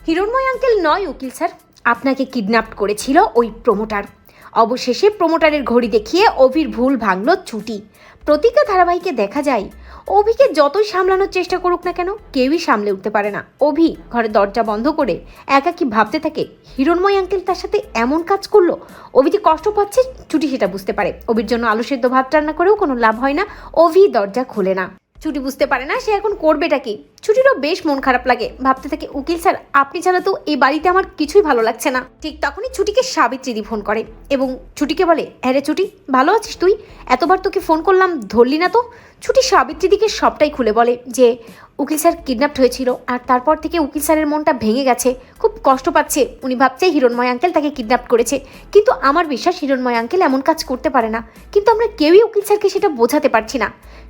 Hiranmoy uncle নয় উকিল sir, আপনাকে কিডন্যাপ করেছিল ওই প্রমোটার। অবশেষে প্রমোটারের ঘড়ি দেখিয়ে অভির ভুল ভাঙল ছুটি। প্রতিজ্ঞা ধারাবাহিকে দেখা যায় অভিকে যতই সামলানোর চেষ্টা করুক না কেন কেউই সামলে উঠতে পারে না। অভি ঘরে দরজা বন্ধ করে একাকী ভাবতে থাকে হিরণময় আঙ্কেল তার সাথে এমন কাজ করলো। অভি যে কষ্ট পাচ্ছে ছুটি সেটা বুঝতে পারে। অভির জন্য আলু সেদ্ধ ভাত রান্না করেও কোনো লাভ হয় না, অভি দরজা খোলে না। ছুটি বুঝতে পারে না সে এখন করবেটা কি। ছুটিরও বেশ মন খারাপ লাগে, ভাবতে থাকে উকিল স্যার আপনি ছাড়া তো এই বাড়িতে আমার কিছুই ভালো লাগছে না। ঠিক তখনই ছুটিকে সাবিত্রীদি ফোন করে এবং ছুটিকে বলে, হ্যাঁ রে ছুটি, ভালো আছিস তুই? এতবার তোকে ফোন করলাম ধরলি না তো। ছুটি সাবিত্রীদিকে সবটাই খুলে বলে যে উকিল স্যার কিডন্যাপড হয়েছিল আর তারপর থেকে উকিল স্যারের মনটা ভেঙে গেছে, খুব কষ্ট পাচ্ছে। উনি ভাবছে হিরণময় আঙ্কেল তাকে কিডন্যাপ করেছে, কিন্তু আমার বিশ্বাস হিরণময় আঙ্কেল এমন কাজ করতে পারে না। কিন্তু আমরা কেউই উকিল স্যারকে সেটা বোঝাতে পারছি না।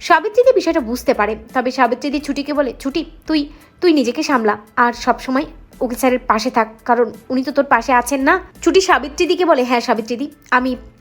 সাবিত্রীদি বিষয়টা বুঝতে পারে, তবে সাবিত্রীদি ছুটিকে বলে, ছুটি তুই তুই নিজেকে সামলা আর সবসময় উকিল স্যারের পাশে থাক, কারণ উনি তো তোর পাশে আছেন না। ছুটি সাবিত্রীদিকে বলে, হ্যাঁ সাবিত্রীদি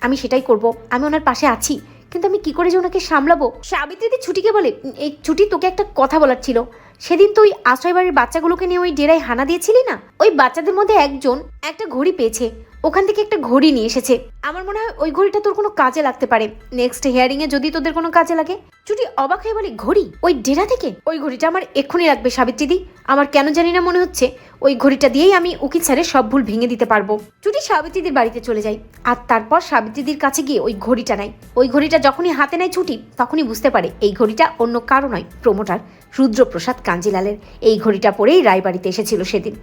আমি সেটাই করব, আমি ওনার পাশে আছি, কিন্তু আমি কি করে যে ওনাকে সামলাবো। সাবিত্রীদি ছুটিকে বলে, এই ছুটি তোকে একটা কথা বলার ছিল। সেদিন তো ওই আশ্রয় বাড়ির বাচ্চাগুলোকে নিয়ে ওই ডেরায় হানা দিয়েছিলি না, ওই বাচ্চাদের মধ্যে একজন একটা ঘড়ি পেয়েছে, ওখান থেকে একটা ঘড়ি নিয়ে এসেছে। আমার মনে হয় ওই ঘড়িটা তোর কোনো কাজে লাগতে পারে, নেক্সট হিয়ারিংয়ে যদি তোদের কোনো কাজে লাগে। ছুটি অবাক হয়ে বলে, ঘড়ি ওই ডেরা থেকে? ওই ঘড়িটা আমার এক্ষুনি লাগবে সাবিত্রীদি, আমার কেন জানি না মনে হচ্ছে ওই ঘড়িটা দিয়েই আমি উকিল স্যারের সব ভুল ভেঙে দিতে পারবো। ছুটি সাবিত্রীদির বাড়িতে চলে যায় আর তারপর সাবিত্রীদির কাছে গিয়ে ওই ঘড়িটা নেয়। ওই ঘড়িটা যখনই হাতে নেয় ছুটি তখনই বুঝতে পারে এই ঘড়িটা অন্য কারো নয়, প্রমোটার রুদ্রপ্রসাদ কাঞ্জিলালের। এই ঘড়িটা পরেই রায়বাড়িতে এসেছিল সেদিন।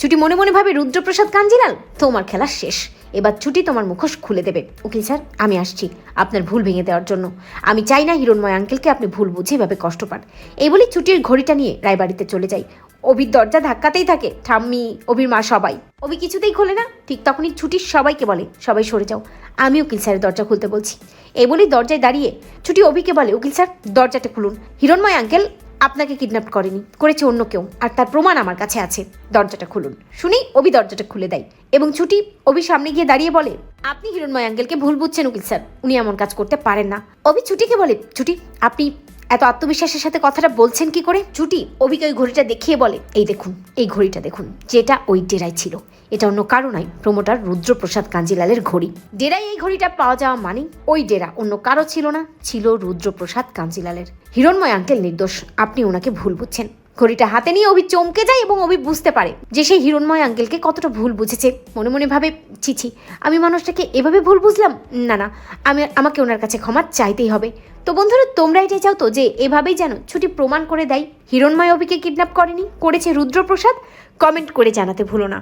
ছুটি মনে মনে ভাবে, রুদ্রপ্রসাদ কাঞ্জিলাল তোমার খেলা শেষ, এবার ছুটি তোমার মুখোশ খুলে দেবে। উকিল স্যার আমি আসছি আপনার ভুল ভেঙে দেওয়ার জন্য, আমি চাই না হিরণময় আঙ্কেলকে আপনি ভুল বুঝে এভাবে কষ্ট পান। এই বলে ছুটির ঘড়িটা নিয়ে রায়বাড়িতে চলে যায়। অভির দরজা ধাক্কাতেই থাকে ঠাম্মি, অভির মা, সবাই। অভি কিছুতেই খোলে না। ঠিক তখনই ছুটির সবাইকে বলে, সবাই সরে যাও, আমি উকিল স্যারের দরজা খুলতে বলছি। এই বলেই দরজায় দাঁড়িয়ে ছুটি অভিকে বলে, উকিল স্যার দরজাটা খুলুন, হিরণময় আঙ্কেল আপনাকে কিডন্যাপ করেনি, করেছে অন্য কেউ, আর তার প্রমাণ আমার কাছে আছে, দরজাটা খুলুন। শুনেই অভি দরজাটা খুলে দেয় এবং ছুটি অভির সামনে গিয়ে দাঁড়িয়ে বলে, আপনি হিরণময় আঙ্কেলকে ভুল বুঝছেন উকিল স্যার, উনি এমন কাজ করতে পারেন না। অভি ছুটিকে বলে, ছুটি আপনি এত আত্মবিশ্বাসের সাথে কথাটা বলছেন কি করে? ছুটি অভিকে ওই ঘড়িটা দেখিয়ে বলে, এই দেখুন, এই ঘড়িটা দেখুন, যেটা ওই ডেরায় ছিল, এটা অন্য কারো নয়, প্রমোটার রুদ্রপ্রসাদ কাঞ্জিলালের ঘড়ি। ডেরায় এই ঘড়িটা পাওয়া যাওয়া মানে ওই ডেরা অন্য কারো ছিল না, ছিল রুদ্রপ্রসাদ কাঞ্জিলালের। হিরণময় আঙ্কেল নির্দোষ, আপনি ওনাকে ভুল বুঝছেন। ঘড়িটা হাতে নিয়ে অভি চমকে যায় এবং অভি বুঝতে পারে যে সেই হিরণময় আঙ্কেলকে কতটা ভুল বুঝেছে। মনে মনে ভাবে, ছি আমি মানুষটাকে এভাবে ভুল বুঝলাম, না আমাকে ওনার কাছে ক্ষমা চাইতেই হবে। তো বন্ধুরা তোমরা এটাই চাও তো যে এভাবেই যেন ছুটি প্রমাণ করে দেয় হিরণময় অভিকে কিডন্যাপ করেনি, করেছে রুদ্রপ্রসাদ? কমেন্ট করে জানাতে ভুলো না।